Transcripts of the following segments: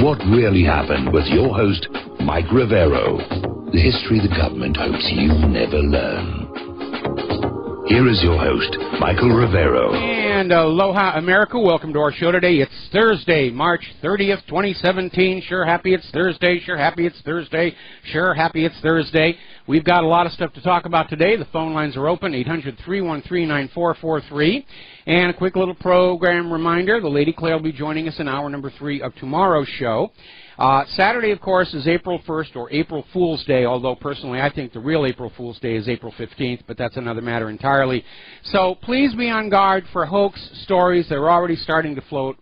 What really happened with your host, Mike Rivero. The history the government hopes you never learn. Here is your host, Michael Rivero. And aloha, America. Welcome to our show today. It's Thursday, March 30th, 2017. Sure happy it's Thursday. Sure happy it's Thursday. Sure happy it's Thursday. We've got a lot of stuff to talk about today. The phone lines are open, 800-313-9443. And a quick little program reminder, the Lady Claire will be joining us in hour number 3 of tomorrow's show. Saturday, of course, is April 1st, or April Fool's Day, although personally I think the real April Fool's Day is April 15th, but that's another matter entirely. So please be on guard for hoax stories. They're already starting to float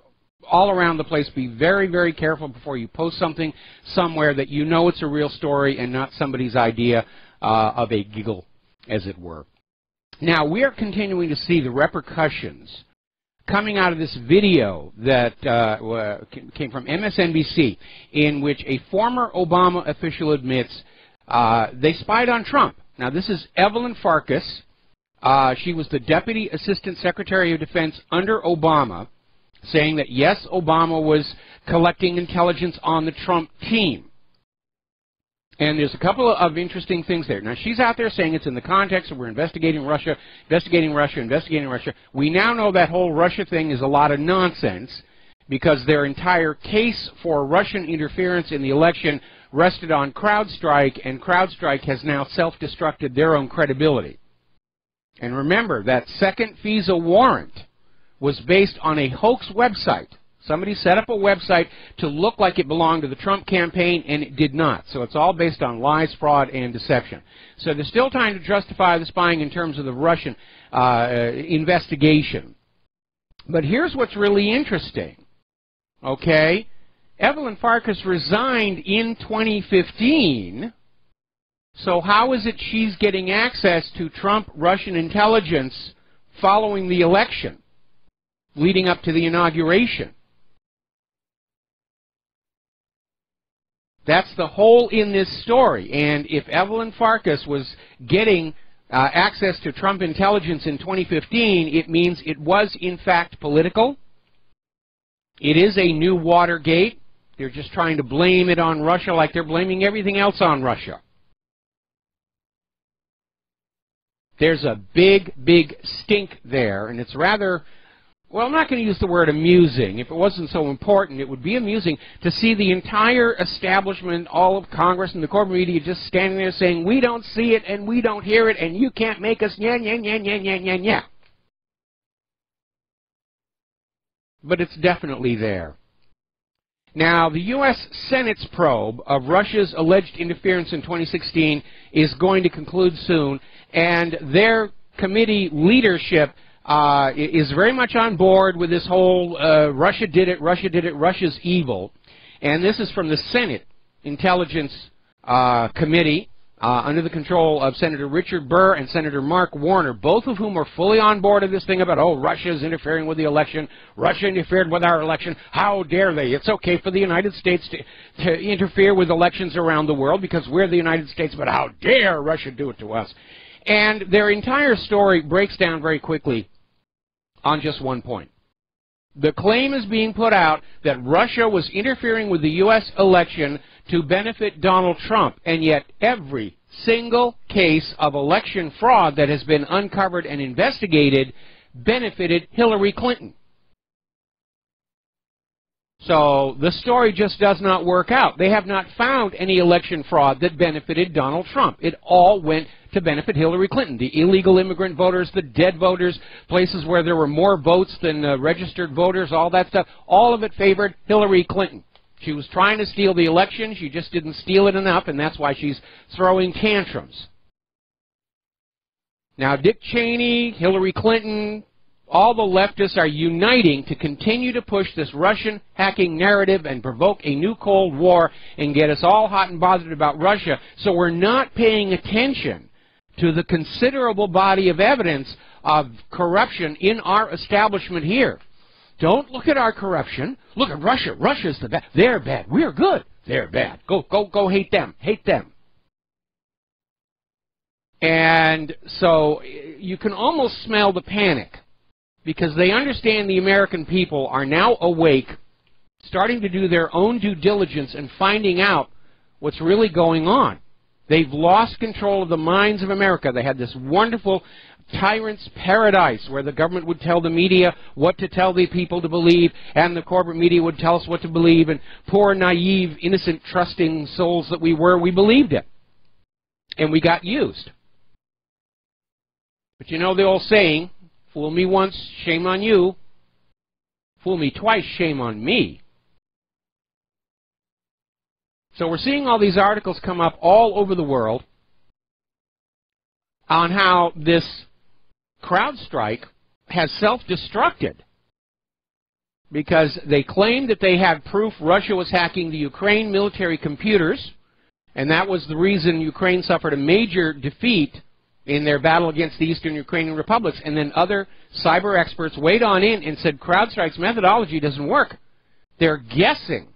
all around the place. Be very, very careful before you post something somewhere that you know it's a real story and not somebody's idea of a giggle, as it were. Now, we are continuing to see the repercussions coming out of this video that came from MSNBC, in which a former Obama official admits they spied on Trump. Now, this is Evelyn Farkas. She was the Deputy Assistant Secretary of Defense under Obama, saying that, yes, Obama was collecting intelligence on the Trump team. And there's a couple of interesting things there. Now, she's out there saying it's in the context of we're investigating Russia, investigating Russia, investigating Russia. We now know that whole Russia thing is a lot of nonsense because their entire case for Russian interference in the election rested on CrowdStrike, and CrowdStrike has now self-destructed their own credibility. And remember, that second FISA warrant was based on a hoax website. Somebody set up a website to look like it belonged to the Trump campaign, and it did not. So it's all based on lies, fraud, and deception. So there's still time to justify the spying in terms of the Russian investigation. But here's what's really interesting, okay? Evelyn Farkas resigned in 2015, so how is it she's getting access to Trump-Russian intelligence following the election, leading up to the inauguration? That's the hole in this story. And if Evelyn Farkas was getting access to Trump intelligence in 2015, it means it was, in fact, political. It is a new Watergate. They're just trying to blame it on Russia like they're blaming everything else on Russia. There's a big, big stink there, and it's rather... well, I'm not going to use the word amusing. If it wasn't so important, it would be amusing to see the entire establishment, all of Congress and the corporate media just standing there saying, we don't see it and we don't hear it and you can't make us nya, nya, nya, nya, nya, nya, nya. But it's definitely there. Now, the U.S. Senate's probe of Russia's alleged interference in 2016 is going to conclude soon, and their committee leadership is very much on board with this whole Russia did it, Russia's evil. And this is from the Senate Intelligence Committee under the control of Senator Richard Burr and Senator Mark Warner, both of whom are fully on board of this thing about, oh, Russia's interfering with the election, Russia interfered with our election, how dare they? It's okay for the United States to interfere with elections around the world because we're the United States, but how dare Russia do it to us? And their entire story breaks down very quickly on just one point. The claim is being put out that Russia was interfering with the U.S. election to benefit Donald Trump, and yet every single case of election fraud that has been uncovered and investigated benefited Hillary Clinton. So the story just does not work out. They have not found any election fraud that benefited Donald Trump. It all went to benefit Hillary Clinton. The illegal immigrant voters, the dead voters, places where there were more votes than registered voters, all that stuff, all of it favored Hillary Clinton. She was trying to steal the election. She just didn't steal it enough, and that's why she's throwing tantrums. Now, Dick Cheney, Hillary Clinton, all the leftists are uniting to continue to push this Russian hacking narrative and provoke a new Cold War and get us all hot and bothered about Russia. So we're not paying attention to the considerable body of evidence of corruption in our establishment here. Don't look at our corruption. Look at Russia. Russia's the bad. They're bad. We're good. They're bad. Go hate them. Hate them. And so you can almost smell the panic, because they understand the American people are now awake starting to do their own due diligence and finding out what's really going on. They've lost control of the minds of America. They had this wonderful tyrant's paradise where the government would tell the media what to tell the people to believe, and the corporate media would tell us what to believe, and poor, naive, innocent, trusting souls that we were, we believed it. And we got used. But you know the old saying, fool me once, shame on you. Fool me twice, shame on me. So we're seeing all these articles come up all over the world on how this CrowdStrike has self-destructed because they claimed that they had proof Russia was hacking the Ukraine military computers, and that was the reason Ukraine suffered a major defeat in their battle against the Eastern Ukrainian republics. And then other cyber experts weighed on in and said CrowdStrike's methodology doesn't work. They're guessing.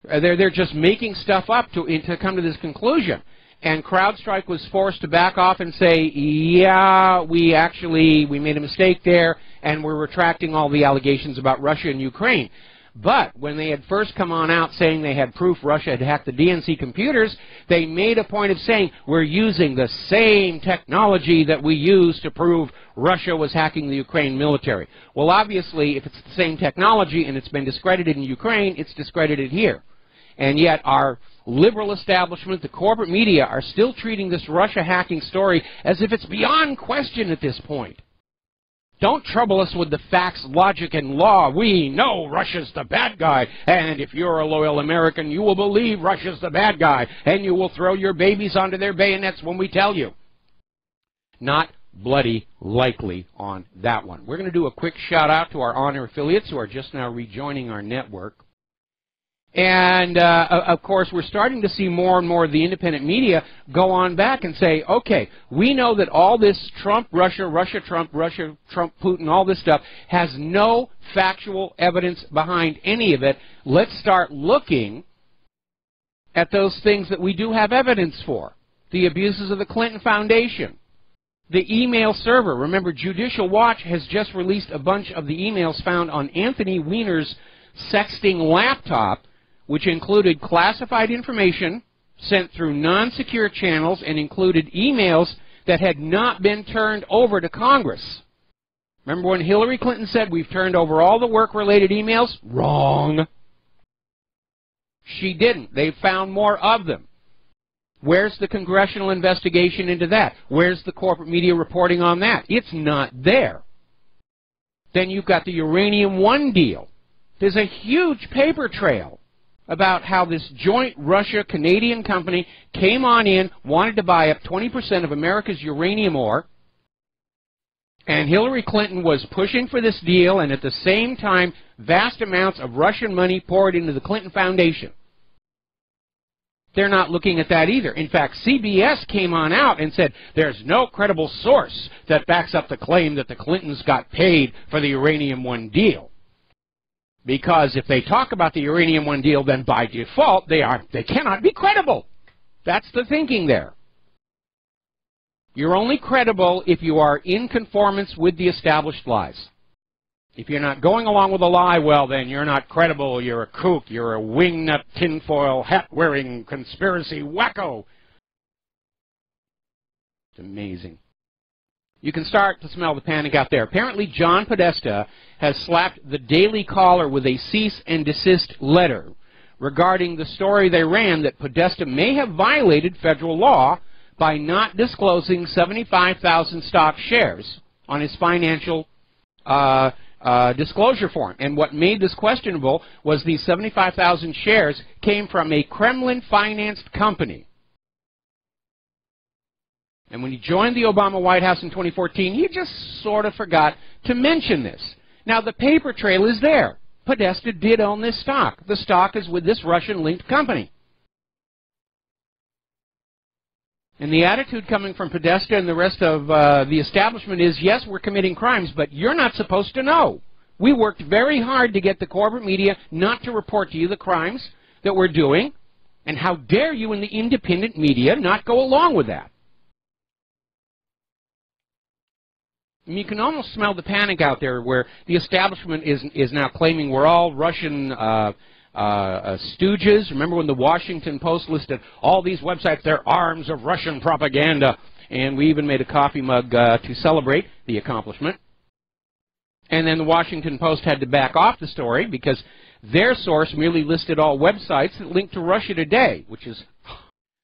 They're just making stuff up to come to this conclusion. And CrowdStrike was forced to back off and say, yeah, we made a mistake there, and we're retracting all the allegations about Russia and Ukraine. But when they had first come on out saying they had proof Russia had hacked the DNC computers, they made a point of saying, we're using the same technology that we used to prove Russia was hacking the Ukraine military. Well, obviously, if it's the same technology and it's been discredited in Ukraine, it's discredited here. And yet our liberal establishment, the corporate media, are still treating this Russia hacking story as if it's beyond question at this point. Don't trouble us with the facts, logic, and law. We know Russia's the bad guy, and if you're a loyal American, you will believe Russia's the bad guy, and you will throw your babies onto their bayonets when we tell you. Not bloody likely on that one. We're going to do a quick shout-out to our honor affiliates who are just now rejoining our network. And, of course, we're starting to see more and more of the independent media go on back and say, okay, we know that all this Trump, Russia, Russia, Trump, Putin, all this stuff has no factual evidence behind any of it. Let's start looking at those things that we do have evidence for. The abuses of the Clinton Foundation. The email server. Remember, Judicial Watch has just released a bunch of the emails found on Anthony Weiner's sexting laptop, which included classified information sent through non-secure channels and included emails that had not been turned over to Congress. Remember when Hillary Clinton said, we've turned over all the work-related emails? Wrong. She didn't. They found more of them. Where's the congressional investigation into that? Where's the corporate media reporting on that? It's not there. Then you've got the Uranium One deal. There's a huge paper trail about how this joint Russia-Canadian company came on in, wanted to buy up 20% of America's uranium ore, and Hillary Clinton was pushing for this deal, and at the same time, vast amounts of Russian money poured into the Clinton Foundation. They're not looking at that either. In fact, CBS came on out and said there's no credible source that backs up the claim that the Clintons got paid for the Uranium One deal. Because if they talk about the Uranium One deal, then by default, they cannot be credible. That's the thinking there. You're only credible if you are in conformance with the established lies. If you're not going along with a lie, well, then you're not credible. You're a kook. You're a wingnut, tinfoil, hat-wearing conspiracy wacko. It's amazing. You can start to smell the panic out there. Apparently, John Podesta has slapped the Daily Caller with a cease and desist letter regarding the story they ran that Podesta may have violated federal law by not disclosing 75,000 stock shares on his financial disclosure form. And what made this questionable was these 75,000 shares came from a Kremlin-financed company. And when he joined the Obama White House in 2014, he just sort of forgot to mention this. Now, the paper trail is there. Podesta did own this stock. The stock is with this Russian-linked company. And the attitude coming from Podesta and the rest of the establishment is, yes, we're committing crimes, but you're not supposed to know. We worked very hard to get the corporate media not to report to you the crimes that we're doing, and how dare you in the independent media not go along with that? You can almost smell the panic out there where the establishment is now claiming we're all Russian stooges. Remember when the Washington Post listed all these websites, they're arms of Russian propaganda, and we even made a coffee mug to celebrate the accomplishment. And then the Washington Post had to back off the story because their source merely listed all websites that linked to Russia Today, which is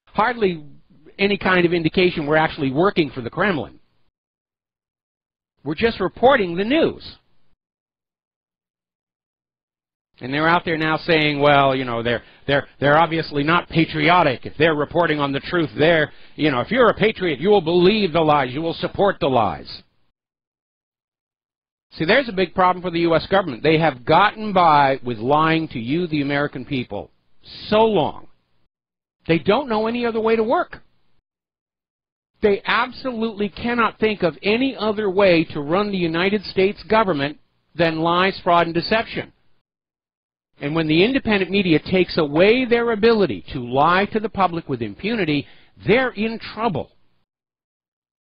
hardly any kind of indication we're actually working for the Kremlin. We're just reporting the news. And they're out there now saying, well, you know, they're obviously not patriotic. If they're reporting on the truth, you know, if you're a patriot, you will believe the lies, you will support the lies. See, there's a big problem for the U.S. government. They have gotten by with lying to you, the American people, so long. They don't know any other way to work. They absolutely cannot think of any other way to run the United States government than lies, fraud, and deception. And when the independent media takes away their ability to lie to the public with impunity, they're in trouble.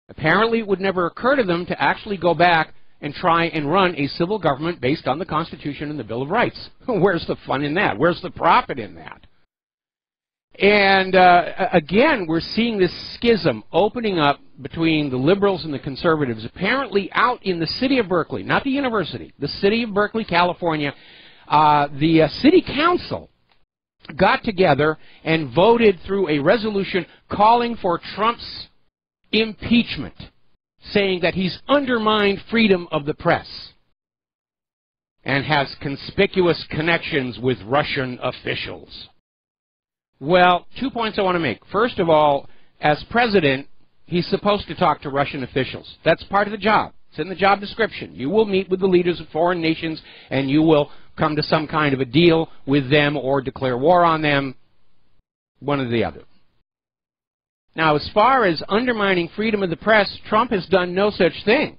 Apparently, it would never occur to them to actually go back and try and run a civil government based on the Constitution and the Bill of Rights. Where's the fun in that? Where's the profit in that? And again, we're seeing this schism opening up between the liberals and the conservatives, apparently out in the city of Berkeley, not the university, the city of Berkeley, California. The city council got together and voted through a resolution calling for Trump's impeachment, saying that he's undermined freedom of the press and has conspicuous connections with Russian officials. Well, 2 points I want to make. First of all, as president, he's supposed to talk to Russian officials. That's part of the job. It's in the job description. You will meet with the leaders of foreign nations and you will come to some kind of a deal with them or declare war on them, one or the other. Now, as far as undermining freedom of the press, Trump has done no such thing.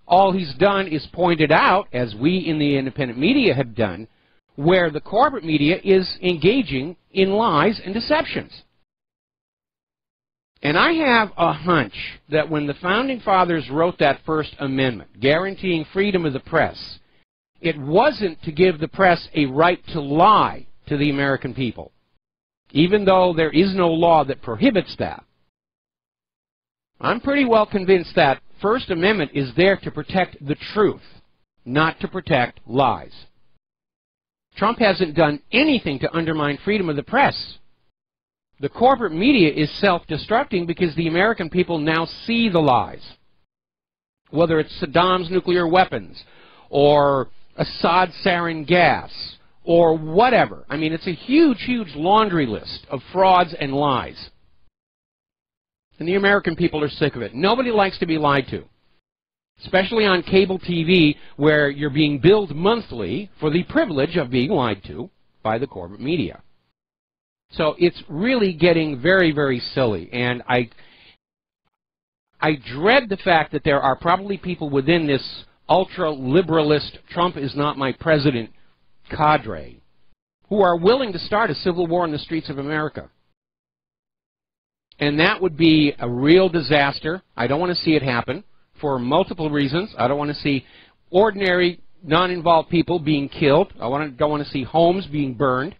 All he's done is pointed out, as we in the independent media have done, where the corporate media is engaging in lies and deceptions. And I have a hunch that when the Founding Fathers wrote that First Amendment, guaranteeing freedom of the press, it wasn't to give the press a right to lie to the American people, even though there is no law that prohibits that. I'm pretty well convinced that First Amendment is there to protect the truth, not to protect lies. Trump hasn't done anything to undermine freedom of the press. The corporate media is self-destructing because the American people now see the lies. Whether it's Saddam's nuclear weapons, or Assad's sarin gas, or whatever. I mean, it's a huge, huge laundry list of frauds and lies. And the American people are sick of it. Nobody likes to be lied to. Especially on cable TV, where you're being billed monthly for the privilege of being lied to by the corporate media. So it's really getting very, very silly. And I dread the fact that there are probably people within this ultra-liberalist, Trump is not my president cadre, who are willing to start a civil war in the streets of America. And that would be a real disaster. I don't want to see it happen for multiple reasons. I don't want to see ordinary, non-involved people being killed. I don't want to see homes being burned.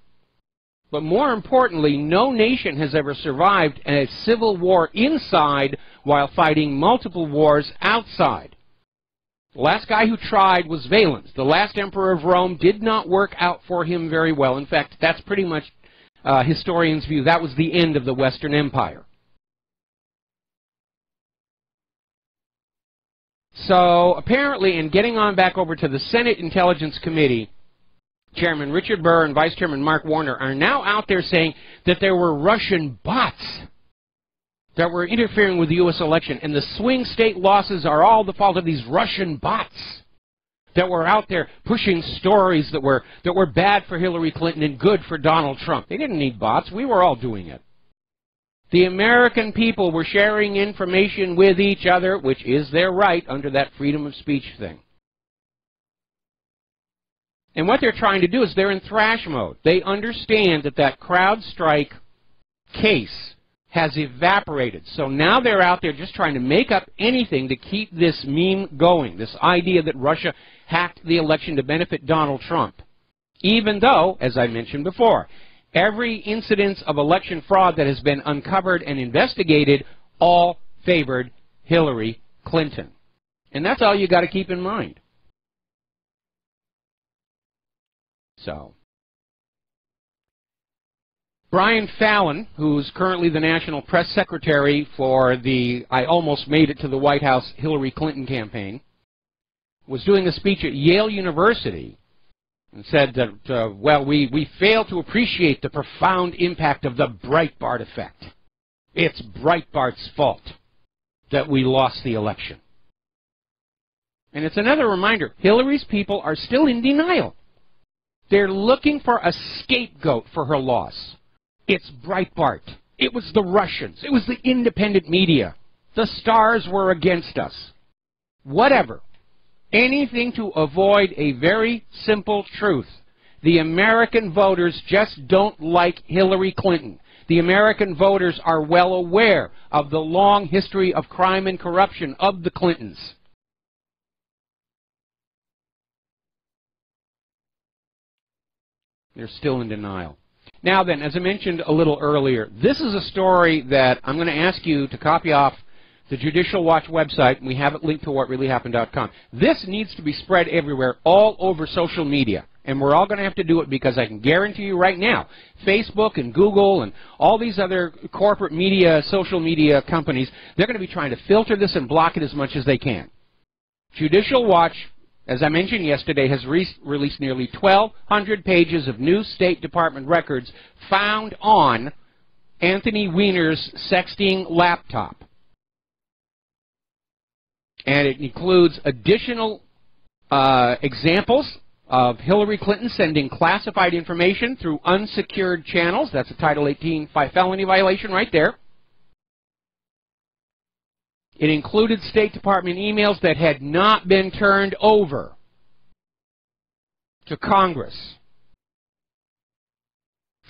But more importantly, no nation has ever survived a civil war inside while fighting multiple wars outside. The last guy who tried was Valens. The last emperor of Rome did not work out for him very well. In fact, that's pretty much historians' view. That was the end of the Western Empire. So apparently, in getting on back over to the Senate Intelligence Committee, Chairman Richard Burr and Vice Chairman Mark Warner are now out there saying that there were Russian bots that were interfering with the U.S. election, and the swing state losses are all the fault of these Russian bots that were out there pushing stories that were bad for Hillary Clinton and good for Donald Trump. They didn't need bots. We were all doing it. The American people were sharing information with each other, which is their right under that freedom of speech thing. And what they're trying to do is they're in thrash mode. They understand that that CrowdStrike case has evaporated. So now they're out there just trying to make up anything to keep this meme going, this idea that Russia hacked the election to benefit Donald Trump. Even though, as I mentioned before, every incidence of election fraud that has been uncovered and investigated all favored Hillary Clinton. And that's all you got to keep in mind. So, Brian Fallon, who's currently the National Press Secretary for the I Almost Made It to the White House Hillary Clinton campaign, was doing a speech at Yale University and said that, well, we fail to appreciate the profound impact of the Breitbart effect. It's Breitbart's fault that we lost the election. And it's another reminder, Hillary's people are still in denial. They're looking for a scapegoat for her loss. It's Breitbart. It was the Russians. It was the independent media. The stars were against us. Whatever. Anything to avoid a very simple truth. The American voters just don't like Hillary Clinton. The American voters are well aware of the long history of crime and corruption of the Clintons. They're still in denial. Now then, as I mentioned a little earlier, this is a story that I'm going to ask you to copy off the Judicial Watch website, and we have it linked to whatreallyhappened.com. This needs to be spread everywhere, all over social media. And we're all going to have to do it because I can guarantee you right now, Facebook and Google and all these other corporate media, social media companies, they're going to be trying to filter this and block it as much as they can. Judicial Watch, as I mentioned yesterday, has released nearly 1,200 pages of new State Department records found on Anthony Weiner's sexting laptop. And it includes additional examples of Hillary Clinton sending classified information through unsecured channels. That's a Title 18 felony violation right there. It included State Department emails that had not been turned over to Congress.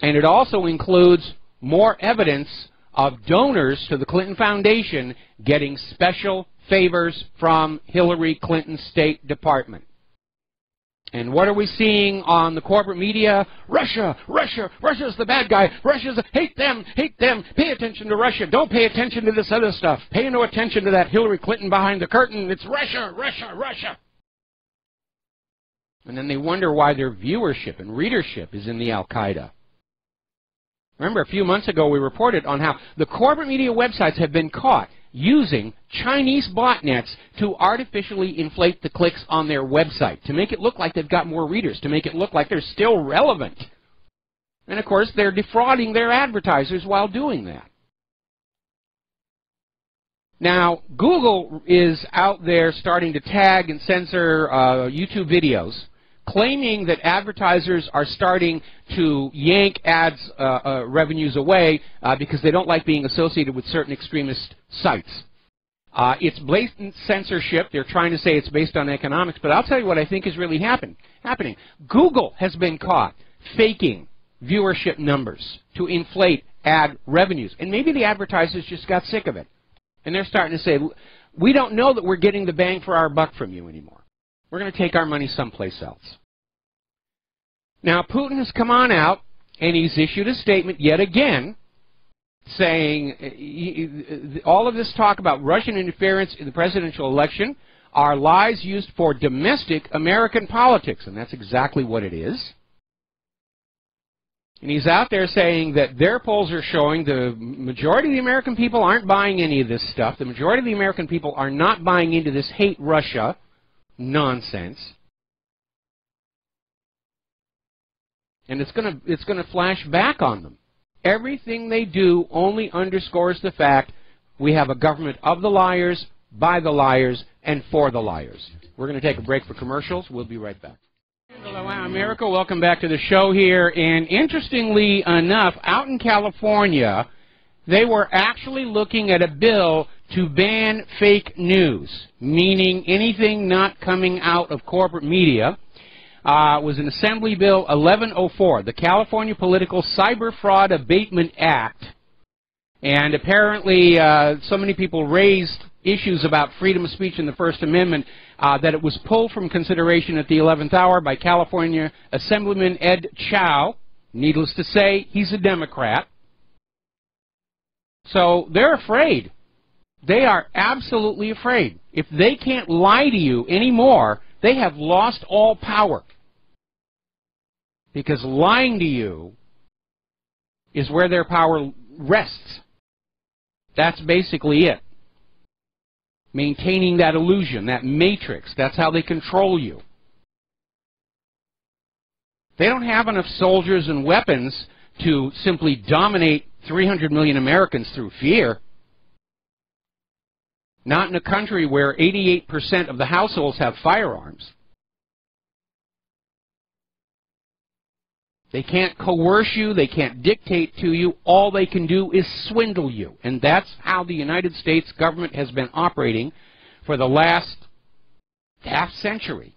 And it also includes more evidence of donors to the Clinton Foundation getting special favors from Hillary Clinton's State Department. And what are we seeing on the corporate media? Russia, Russia, Russia's the bad guy. Russia's, hate them, pay attention to Russia. Don't pay attention to this other stuff. Pay no attention to that Hillary Clinton behind the curtain. It's Russia, Russia, Russia. And then they wonder why their viewership and readership is in the Al-Qaeda. Remember, a few months ago we reported on how the corporate media websites have been caught using Chinese botnets to artificially inflate the clicks on their website, to make it look like they've got more readers, to make it look like they're still relevant. And of course, they're defrauding their advertisers while doing that. Now, Google is out there starting to tag and censor YouTube videos, claiming that advertisers are starting to yank ads revenues away because they don't like being associated with certain extremist sites. It's blatant censorship. They're trying to say it's based on economics, but I'll tell you what I think is really happening. Google has been caught faking viewership numbers to inflate ad revenues, and maybe the advertisers just got sick of it. And they're starting to say, we don't know that we're getting the bang for our buck from you anymore. We're going to take our money someplace else. Now, Putin has come on out, and he's issued a statement yet again saying all of this talk about Russian interference in the presidential election are lies used for domestic American politics, and that's exactly what it is. And he's out there saying that their polls are showing the majority of the American people aren't buying any of this stuff. The majority of the American people are not buying into this hate Russia nonsense. And it's going to flash back on them. Everything they do only underscores the fact we have a government of the liars, by the liars, and for the liars. We're going to take a break for commercials. We'll be right back. Hello, America. Welcome back to the show here. And interestingly enough, out in California, they were actually looking at a bill to ban fake news, meaning anything not coming out of corporate media. Was an Assembly Bill 1104, the California Political Cyber Fraud Abatement Act. And apparently so many people raised issues about freedom of speech in the First Amendment that it was pulled from consideration at the 11th hour by California Assemblyman Ed Chow. Needless to say, he's a Democrat. So they're afraid. They are absolutely afraid. If they can't lie to you anymore, they have lost all power. Because lying to you is where their power rests. That's basically it. Maintaining that illusion, that matrix, that's how they control you. They don't have enough soldiers and weapons to simply dominate 300 million Americans through fear. Not in a country where 88% of the households have firearms. They can't coerce you, they can't dictate to you, all they can do is swindle you. And that's how the United States government has been operating for the last half century.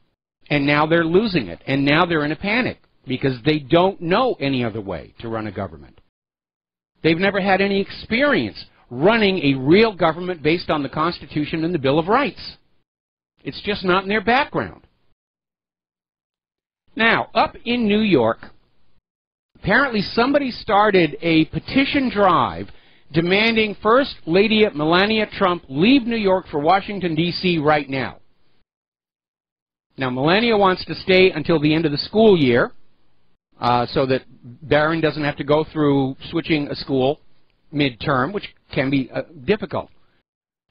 And now they're losing it, and now they're in a panic, because they don't know any other way to run a government. They've never had any experience running a real government based on the Constitution and the Bill of Rights. It's just not in their background. Now, up in New York, apparently somebody started a petition drive demanding First Lady Melania Trump leave New York for Washington, D.C. right now. Now, Melania wants to stay until the end of the school year so that Barron doesn't have to go through switching a school midterm, which can be difficult.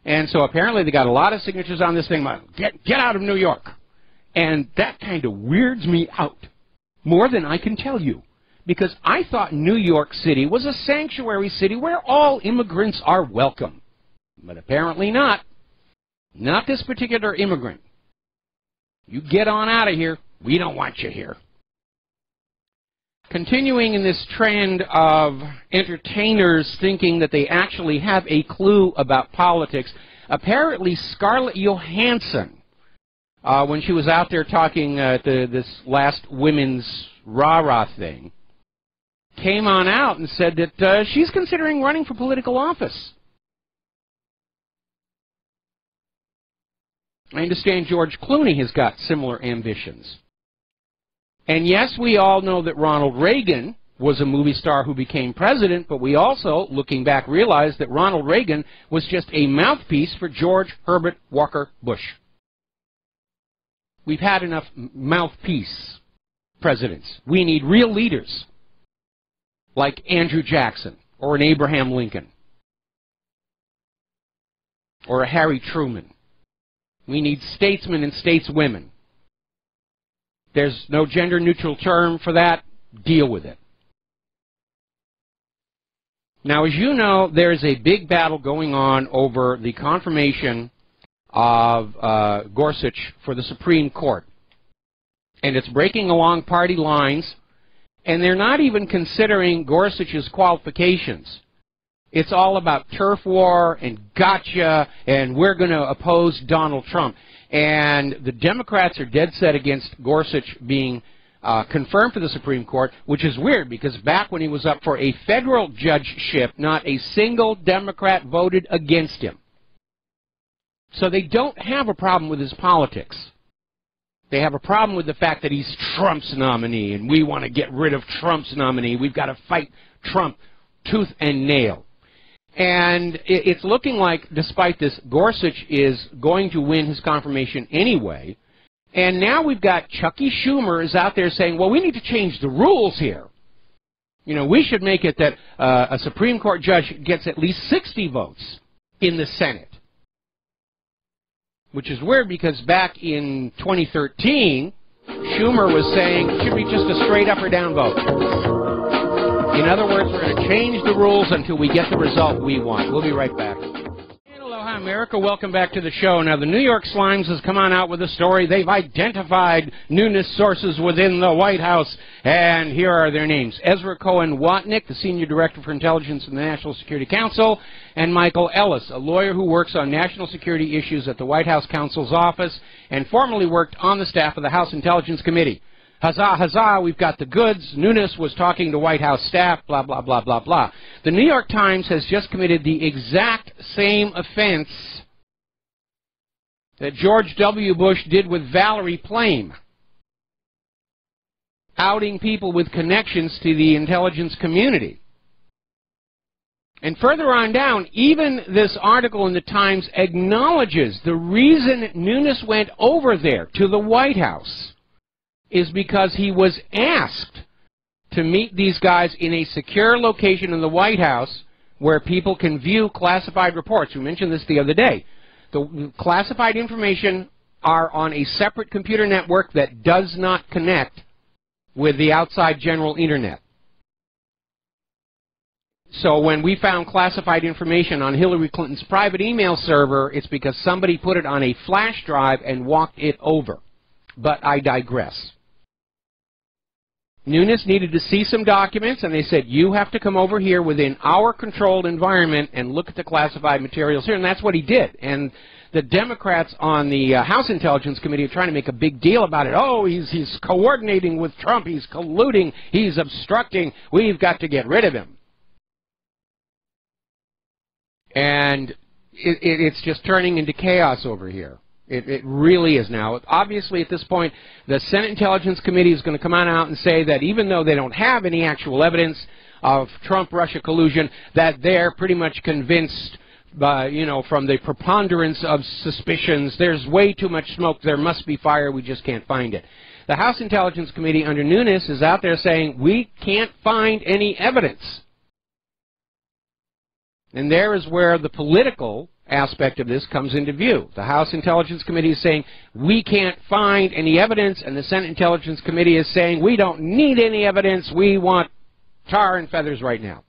And so apparently they got a lot of signatures on this thing, get out of New York. And that kind of weirds me out, more than I can tell you. Because I thought New York City was a sanctuary city where all immigrants are welcome. But apparently not. Not this particular immigrant. You get on out of here. We don't want you here. Continuing in this trend of entertainers thinking that they actually have a clue about politics, apparently Scarlett Johansson, when she was out there talking at this last women's rah-rah thing, came on out and said that she's considering running for political office. I understand George Clooney has got similar ambitions. And yes, we all know that Ronald Reagan was a movie star who became president, but we also, looking back, realized that Ronald Reagan was just a mouthpiece for George Herbert Walker Bush. We've had enough mouthpiece presidents. We need real leaders, like Andrew Jackson, or an Abraham Lincoln, or a Harry Truman. We need statesmen and stateswomen. There's no gender-neutral term for that. Deal with it. Now, as you know, there's a big battle going on over the confirmation of Gorsuch for the Supreme Court. And it's breaking along party lines, and they're not even considering Gorsuch's qualifications. It's all about turf war and gotcha, and we're going to oppose Donald Trump. And the Democrats are dead set against Gorsuch being confirmed for the Supreme Court, which is weird because back when he was up for a federal judgeship, not a single Democrat voted against him. So they don't have a problem with his politics. They have a problem with the fact that he's Trump's nominee, and we want to get rid of Trump's nominee. We've got to fight Trump tooth and nail. And it's looking like, despite this, Gorsuch is going to win his confirmation anyway. And now we've got Chucky Schumer is out there saying, well, we need to change the rules here. You know, we should make it that a Supreme Court judge gets at least 60 votes in the Senate. Which is weird because back in 2013, Schumer was saying it should be just a straight up or down vote. In other words, we're going to change the rules until we get the result we want. We'll be right back. Aloha, America. Welcome back to the show. Now, the New York Slimes has come on out with a story. They've identified newness sources within the White House, and here are their names. Ezra Cohen-Watnick, the Senior Director for Intelligence in the National Security Council, and Michael Ellis, a lawyer who works on national security issues at the White House counsel's office and formerly worked on the staff of the House Intelligence Committee. Huzzah, huzzah, we've got the goods. Nunes was talking to White House staff, blah, blah, blah, blah, blah. The New York Times has just committed the exact same offense that George W. Bush did with Valerie Plame, outing people with connections to the intelligence community. And further on down, even this article in the Times acknowledges the reason Nunes went over there to the White House is because he was asked to meet these guys in a secure location in the White House where people can view classified reports. We mentioned this the other day. The classified information are on a separate computer network that does not connect with the outside general internet. So when we found classified information on Hillary Clinton's private email server, it's because somebody put it on a flash drive and walked it over. But I digress. Nunes needed to see some documents, and they said, you have to come over here within our controlled environment and look at the classified materials here, and that's what he did. And the Democrats on the House Intelligence Committee are trying to make a big deal about it. Oh, he's coordinating with Trump, he's colluding, he's obstructing, we've got to get rid of him. And it's just turning into chaos over here. It really is now. Obviously, at this point, the Senate Intelligence Committee is going to come on out and say that even though they don't have any actual evidence of Trump-Russia collusion, that they're pretty much convinced, you know, from the preponderance of suspicions, there's way too much smoke, there must be fire, we just can't find it. The House Intelligence Committee under Nunes is out there saying, we can't find any evidence. And there is where the political aspect of this comes into view. The House Intelligence Committee is saying, we can't find any evidence, and the Senate Intelligence Committee is saying, we don't need any evidence, we want tar and feathers right now.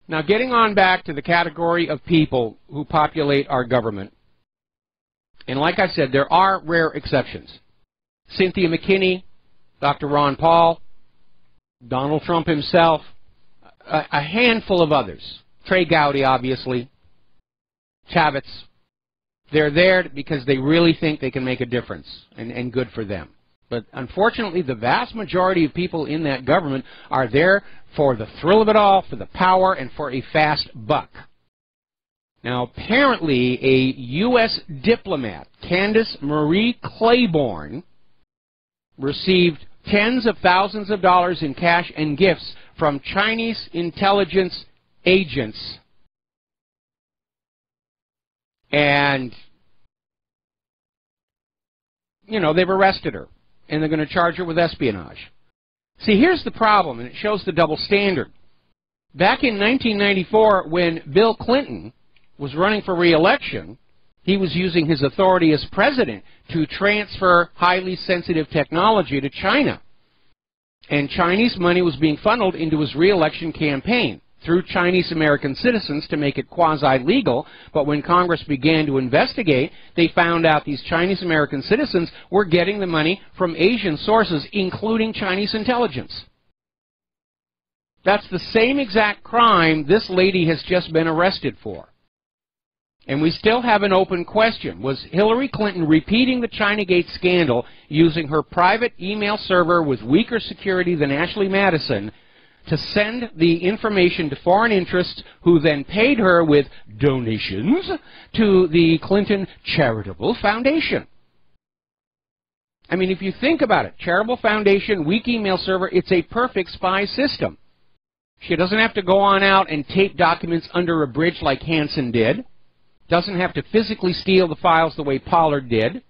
Now, getting on back to the category of people who populate our government, and like I said, there are rare exceptions. Cynthia McKinney, Dr. Ron Paul, Donald Trump himself, a handful of others. Trey Gowdy, obviously. Chavez. They're there because they really think they can make a difference, and good for them. But unfortunately, the vast majority of people in that government are there for the thrill of it all, for the power, and for a fast buck. Now, apparently, a U.S. diplomat, Candace Marie Claiborne, received tens of thousands of dollars in cash and gifts from Chinese intelligence agents. And, you know, they've arrested her, and they're going to charge her with espionage. See, here's the problem, and it shows the double standard. Back in 1994, when Bill Clinton was running for re-election, he was using his authority as president to transfer highly sensitive technology to China. And Chinese money was being funneled into his re-election campaign through Chinese-American citizens to make it quasi-legal. But when Congress began to investigate, they found out these Chinese-American citizens were getting the money from Asian sources, including Chinese intelligence. That's the same exact crime this lady has just been arrested for. And we still have an open question. Was Hillary Clinton repeating the Chinagate scandal using her private email server with weaker security than Ashley Madison to send the information to foreign interests who then paid her with donations to the Clinton Charitable Foundation? I mean, if you think about it, Charitable Foundation, weak email server, it's a perfect spy system. She doesn't have to go on out and tape documents under a bridge like Hansen did. Doesn't have to physically steal the files the way Pollard did.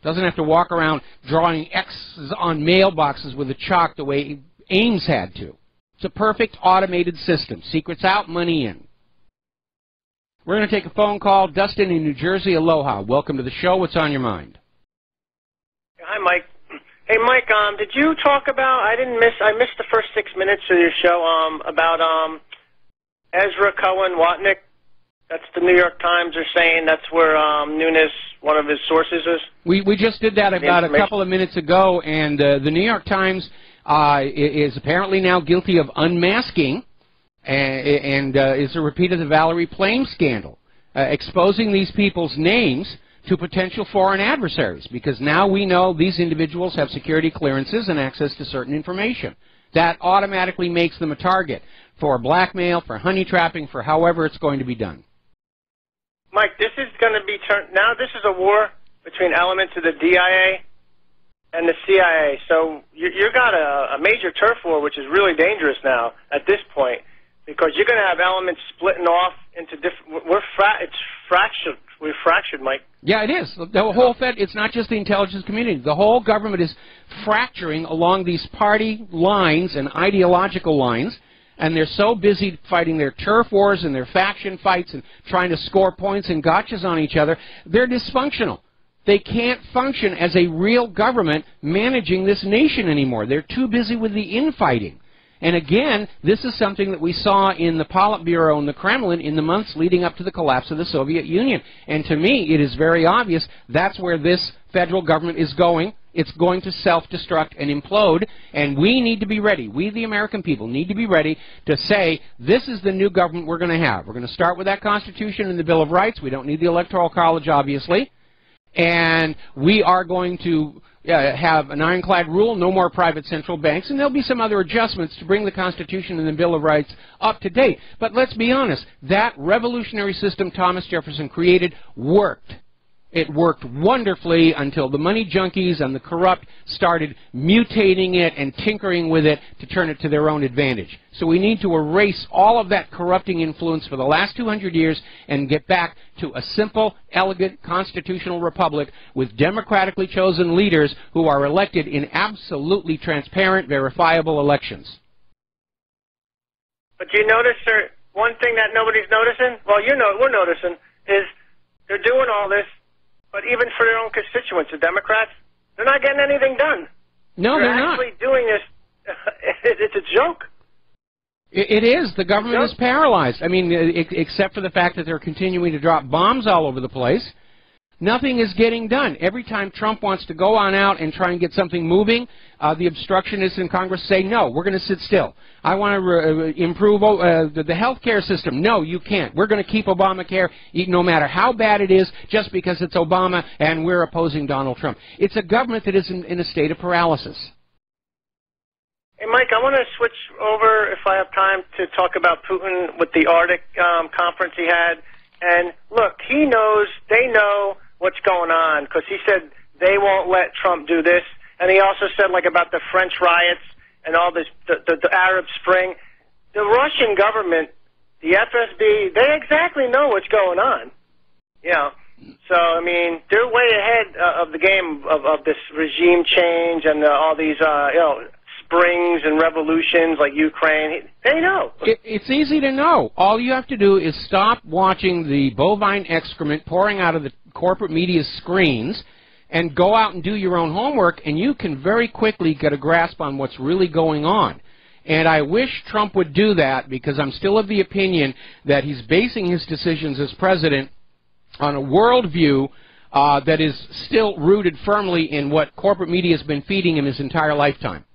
Doesn't have to walk around drawing X's on mailboxes with a chalk the way Ames had to. It's a perfect automated system. Secrets out, money in. We're going to take a phone call. Dustin in New Jersey, aloha. Welcome to the show. What's on your mind? Hi, Mike. Hey, Mike, did you talk about, I missed the first 6 minutes of your show, about Ezra Cohen Watnick. That's the New York Times are saying that's where Nunes, one of his sources is. We just did that about a couple of minutes ago, and the New York Times is apparently now guilty of unmasking and is a repeat of the Valerie Plame scandal, exposing these people's names to potential foreign adversaries, because now we know these individuals have security clearances and access to certain information. That automatically makes them a target for blackmail, for honey trapping, for however it's going to be done. Mike, this is going to be now this is a war between elements of the DIA and the CIA. So you've got a major turf war, which is really dangerous now at this point, because you're going to have elements splitting off into different. It's fractured. We're fractured, Mike. Yeah, it is. The whole Fed. It's not just the intelligence community. The whole government is fracturing along these party lines and ideological lines. And they're so busy fighting their turf wars and their faction fights and trying to score points and gotchas on each other, they're dysfunctional. They can't function as a real government managing this nation anymore. They're too busy with the infighting. And again, this is something that we saw in the Politburo and the Kremlin in the months leading up to the collapse of the Soviet Union. And to me, it is very obvious that's where this federal government is going. It's going to self-destruct and implode, and we need to be ready. We, the American people, need to be ready to say, this is the new government we're going to have. We're going to start with that Constitution and the Bill of Rights. We don't need the Electoral College, obviously. And we are going to have an ironclad rule, no more private central banks, and there'll be some other adjustments to bring the Constitution and the Bill of Rights up to date. But let's be honest, that revolutionary system Thomas Jefferson created worked. It worked wonderfully until the money junkies and the corrupt started mutating it and tinkering with it to turn it to their own advantage. So we need to erase all of that corrupting influence for the last 200 years and get back to a simple, elegant, constitutional republic with democratically chosen leaders who are elected in absolutely transparent, verifiable elections. But you notice, sir, one thing that nobody's noticing, well, we're noticing, is they're doing all this. But even for their own constituents, the Democrats, they're not getting anything done. No, they're not. They're actually doing this. It's a joke. It is. The government is paralyzed. I mean, except for the fact that they're continuing to drop bombs all over the place. Nothing is getting done. Every time Trump wants to go on out and try and get something moving, the obstructionists in Congress say, no, we're going to sit still. I want to improve the health care system. No, you can't. We're going to keep Obamacare no matter how bad it is, just because it's Obama and we're opposing Donald Trump. It's a government that is in a state of paralysis. Hey, Mike, I want to switch over, if I have time, to talk about Putin with the Arctic conference he had. And look, he knows, they know what's going on, because he said they won't let Trump do this. And he also said, like, about the French riots and all this, the Arab Spring. The Russian government, the FSB, they exactly know what's going on. You know, so, I mean, they're way ahead of the game of this regime change and all these, springs and revolutions like Ukraine. They know. It's easy to know. All you have to do is stop watching the bovine excrement pouring out of the corporate media screens and go out and do your own homework, and you can very quickly get a grasp on what's really going on. And I wish Trump would do that, because I'm still of the opinion that he's basing his decisions as president on a worldview that is still rooted firmly in what corporate media has been feeding him his entire lifetime.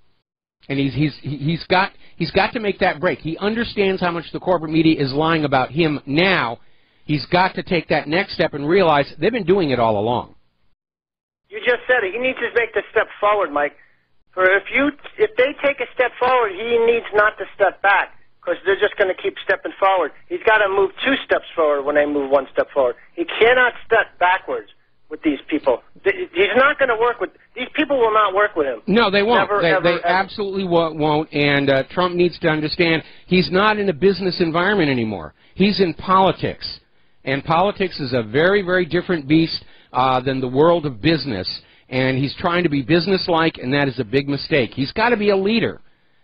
And he's got to make that break. He understands how much the corporate media is lying about him now. He's got to take that next step and realize they've been doing it all along. You just said it. He needs to make the step forward, Mike. For if they take a step forward, he needs not to step back, because they're just going to keep stepping forward. He's got to move 2 steps forward when they move 1 step forward. He cannot step backwards with these people. He's not going to work with these people. Will not work with him. No, they won't. Never, they absolutely won't. And Trump needs to understand he's not in a business environment anymore. He's in politics, and politics is a very, very different beast than the world of business. And he's trying to be businesslike, and that is a big mistake. He's got to be a leader.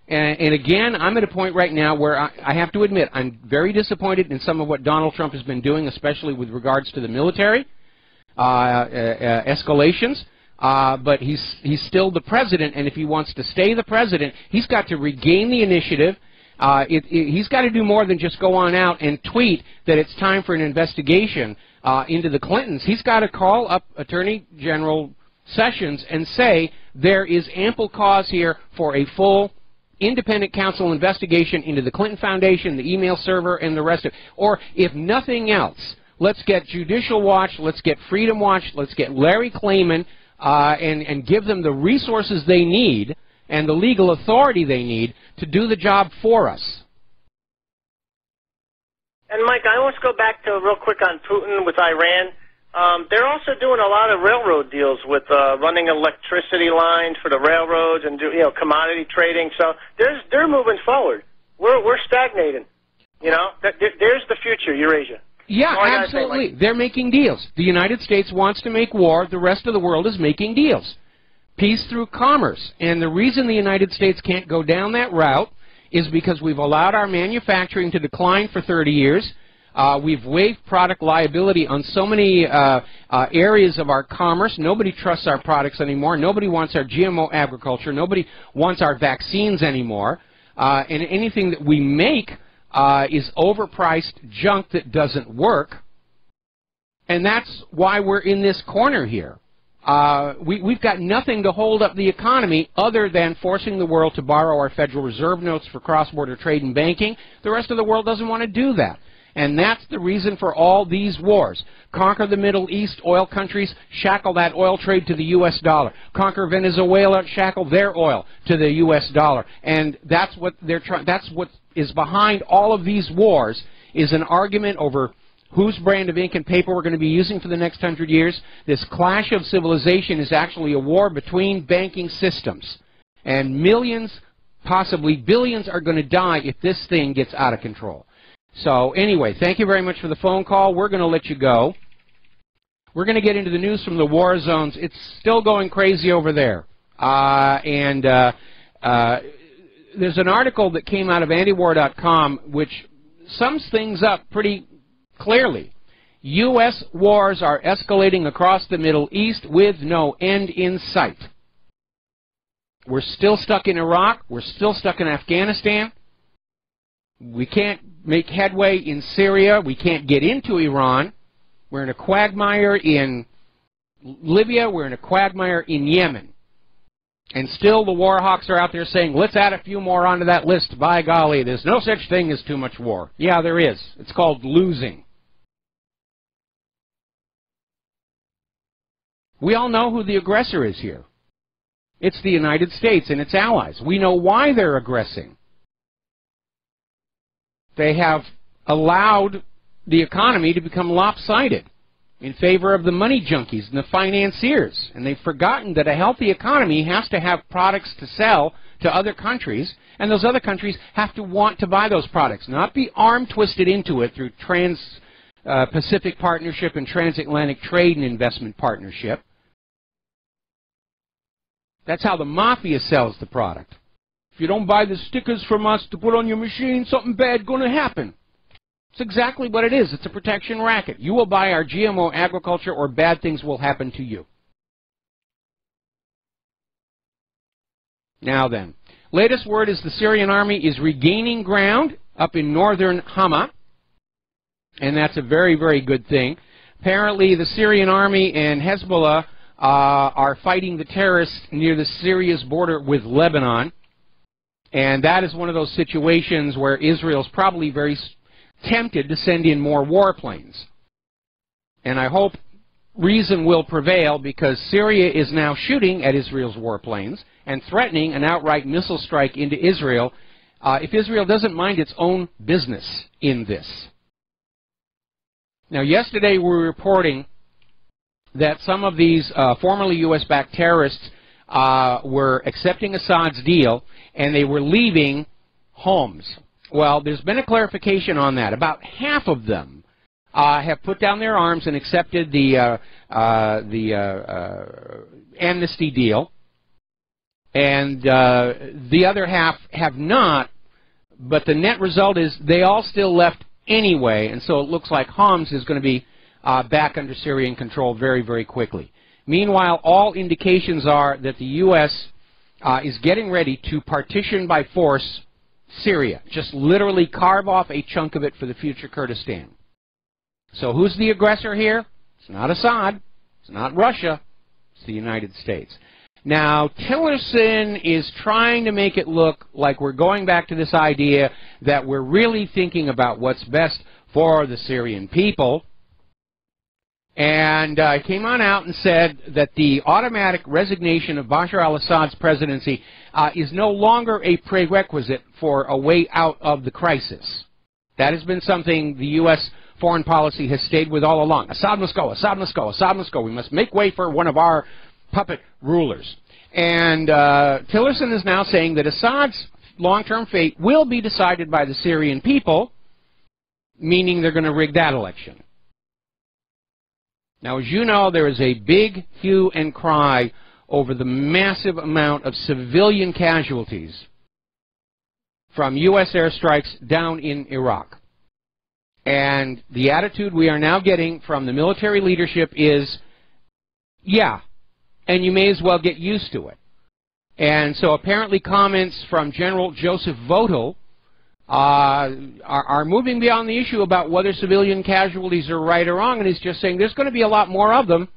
And again, I'm at a point right now where I have to admit I'm very disappointed in some of what Donald Trump has been doing, especially with regards to the military escalations. But he's still the president, and if he wants to stay the president, he's got to regain the initiative. He's got to do more than just go on out and tweet that it's time for an investigation into the Clintons. He's got to call up Attorney General Sessions and say there is ample cause here for a full independent counsel investigation into the Clinton Foundation, the email server, and the rest of it. Or if nothing else, Let's get Judicial Watch, let's get Freedom Watch, let's get Larry Klayman, and give them the resources they need and the legal authority they need to do the job for us. And Mike, I want to go back to real quick on Putin with Iran. They're also doing a lot of railroad deals with running electricity lines for the railroads and commodity trading. So they're moving forward. We're stagnating. There's the future, Eurasia. Yeah, absolutely. They're making deals. The United States wants to make war. The rest of the world is making deals. Peace through commerce. And the reason the United States can't go down that route is because we've allowed our manufacturing to decline for 30 years. We've waived product liability on so many areas of our commerce. Nobody trusts our products anymore. Nobody wants our GMO agriculture. Nobody wants our vaccines anymore. And anything that we make is overpriced junk that doesn't work. And that's why we're in this corner here. We've got nothing to hold up the economy other than forcing the world to borrow our Federal Reserve notes for cross-border trade and banking. The rest of the world doesn't want to do that. And that's the reason for all these wars. Conquer the Middle East, oil countries, shackle that oil trade to the U.S. dollar. Conquer Venezuela, shackle their oil to the U.S. dollar. And that's what they're trying. That's what is behind all of these wars, is an argument over whose brand of ink and paper we're going to be using for the next 100 years. This clash of civilization is actually a war between banking systems. And millions, possibly billions, are going to die if this thing gets out of control. So anyway, thank you very much for the phone call. We're going to let you go. We're going to get into the news from the war zones. It's still going crazy over there. There's an article that came out of antiwar.com which sums things up pretty clearly. U.S. wars are escalating across the Middle East with no end in sight. We're still stuck in Iraq. We're still stuck in Afghanistan. We can't make headway in Syria. We can't get into Iran. We're in a quagmire in Libya. We're in a quagmire in Yemen. And still the war hawks are out there saying, let's add a few more onto that list. By golly, there's no such thing as too much war. Yeah, there is. It's called losing. We all know who the aggressor is here. It's the United States and its allies. We know why they're aggressing. They have allowed the economy to become lopsided in favor of the money junkies and the financiers. And they've forgotten that a healthy economy has to have products to sell to other countries, and those other countries have to want to buy those products, not be arm-twisted into it through Trans-Pacific Partnership and Transatlantic Trade and Investment Partnership. That's how the mafia sells the product. If you don't buy the stickers from us to put on your machine, something bad going to happen. It's exactly what it is. It's a protection racket. You will buy our GMO agriculture or bad things will happen to you. Now then, latest word is the Syrian army is regaining ground up in northern Hama, and that's a very, very good thing. Apparently the Syrian army and Hezbollah are fighting the terrorists near the Syria's border with Lebanon. And that is one of those situations where Israel's probably very tempted to send in more warplanes. And I hope reason will prevail, because Syria is now shooting at Israel's warplanes and threatening an outright missile strike into Israel if Israel doesn't mind its own business in this. Now, yesterday we were reporting that some of these formerly U.S.-backed terrorists were accepting Assad's deal, and they were leaving Homs. Well, there's been a clarification on that. About half of them have put down their arms and accepted the amnesty deal, and the other half have not, but the net result is they all still left anyway, and so it looks like Homs is going to be back under Syrian control very, very quickly. Meanwhile, all indications are that the U.S. Is getting ready to partition by force Syria. Just literally carve off a chunk of it for the future Kurdistan. So who's the aggressor here? It's not Assad. It's not Russia. It's the United States. Now, Tillerson is trying to make it look like we're going back to this idea that we're really thinking about what's best for the Syrian people. and came on out and said that the automatic resignation of Bashar al-Assad's presidency is no longer a prerequisite for a way out of the crisis. That has been something the U.S. foreign policy has stayed with all along. Assad must go, Assad must go, Assad must go. We must make way for one of our puppet rulers. And Tillerson is now saying that Assad's long-term fate will be decided by the Syrian people, meaning they're going to rig that election. Now, as you know, there is a big hue and cry over the massive amount of civilian casualties from U.S. airstrikes down in Iraq. And the attitude we are now getting from the military leadership is, yeah, and you may as well get used to it. And so apparently comments from General Joseph Votel are moving beyond the issue about whether civilian casualties are right or wrong, and he's just saying there's going to be a lot more of them,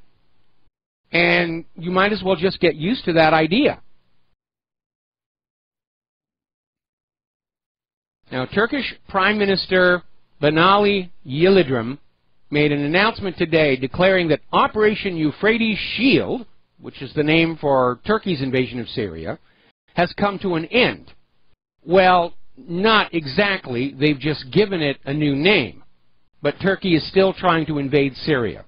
and you might as well just get used to that idea. Now, Turkish Prime Minister Binali Yildirim made an announcement today declaring that Operation Euphrates Shield, which is the name for Turkey's invasion of Syria, has come to an end. Well, not exactly. They've just given it a new name. But Turkey is still trying to invade Syria.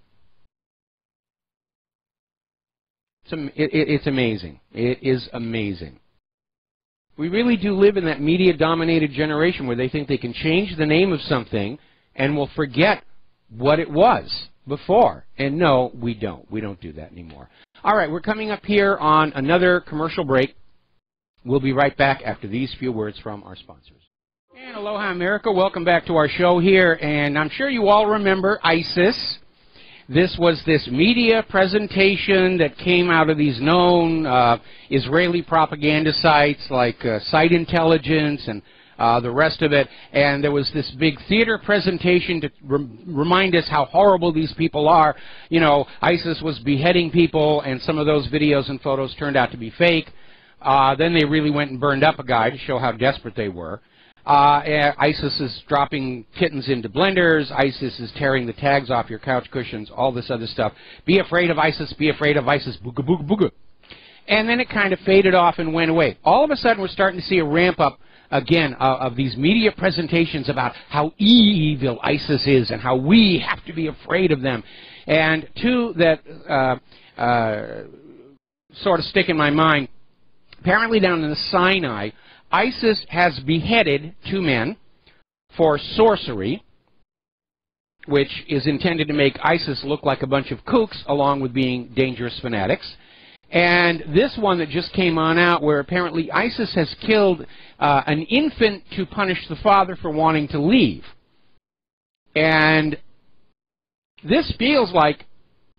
It's amazing. It is amazing. We really do live in that media-dominated generation where they think they can change the name of something and will forget what it was before. And no, we don't. We don't do that anymore. All right, we're coming up here on another commercial break. We'll be right back after these few words from our sponsors. And aloha, America. Welcome back to our show here. And I'm sure you all remember ISIS. This was this media presentation that came out of these known Israeli propaganda sites like Site Intelligence and the rest of it. And there was this big theater presentation to remind us how horrible these people are. You know, ISIS was beheading people, and some of those videos and photos turned out to be fake. Then they really went and burned up a guy to show how desperate they were. ISIS is dropping kittens into blenders. ISIS is tearing the tags off your couch cushions, all this other stuff. Be afraid of ISIS, be afraid of ISIS, booga, booga, booga. And then it kind of faded off and went away. All of a sudden, we're starting to see a ramp up again of these media presentations about how evil ISIS is and how we have to be afraid of them. And two that sort of stick in my mind, apparently down in the Sinai, ISIS has beheaded 2 men for sorcery, which is intended to make ISIS look like a bunch of kooks along with being dangerous fanatics. And this one that just came on out where apparently ISIS has killed an infant to punish the father for wanting to leave. And this feels like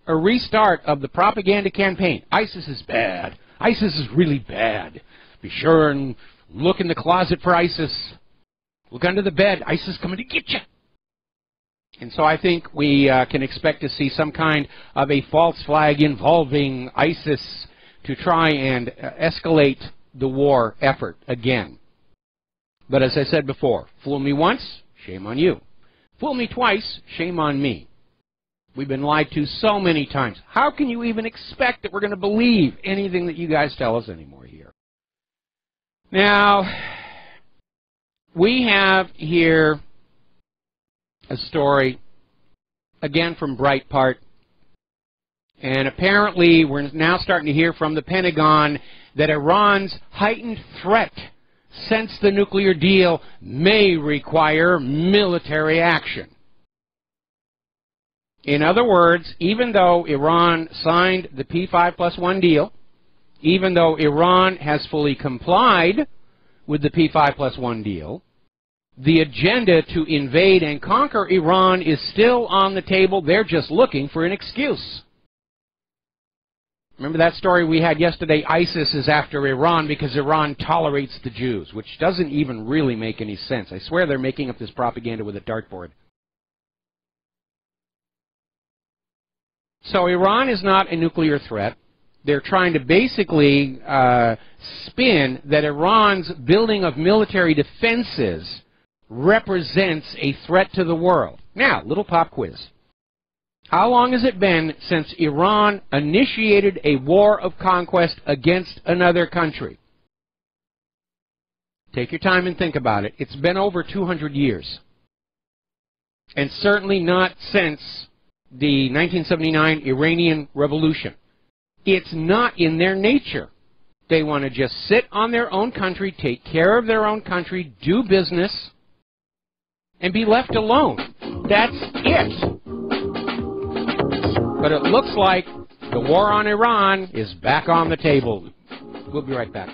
a restart of the propaganda campaign. ISIS is bad. ISIS is really bad. Be sure and look in the closet for ISIS. Look under the bed. ISIS coming to get you. And so I think we can expect to see some kind of a false flag involving ISIS to try and escalate the war effort again. But as I said before, fool me once, shame on you. Fool me twice, shame on me. We've been lied to so many times. How can you even expect that we're going to believe anything that you guys tell us anymore here? Now, we have here a story, again from Breitbart, and apparently we're now starting to hear from the Pentagon that Iran's heightened threat since the nuclear deal may require military action. In other words, even though Iran signed the P5+1 deal, even though Iran has fully complied with the P5+1 deal, the agenda to invade and conquer Iran is still on the table. They're just looking for an excuse. Remember that story we had yesterday? ISIS is after Iran because Iran tolerates the Jews, which doesn't even really make any sense. I swear they're making up this propaganda with a dartboard. So Iran is not a nuclear threat. They're trying to basically spin that Iran's building of military defenses represents a threat to the world. Now, little pop quiz. How long has it been since Iran initiated a war of conquest against another country? Take your time and think about it. It's been over 200 years. And certainly not since the 1979 Iranian Revolution. It's not in their nature. They want to just sit on their own country, take care of their own country, do business, and be left alone. That's it. But it looks like the war on Iran is back on the table. We'll be right back.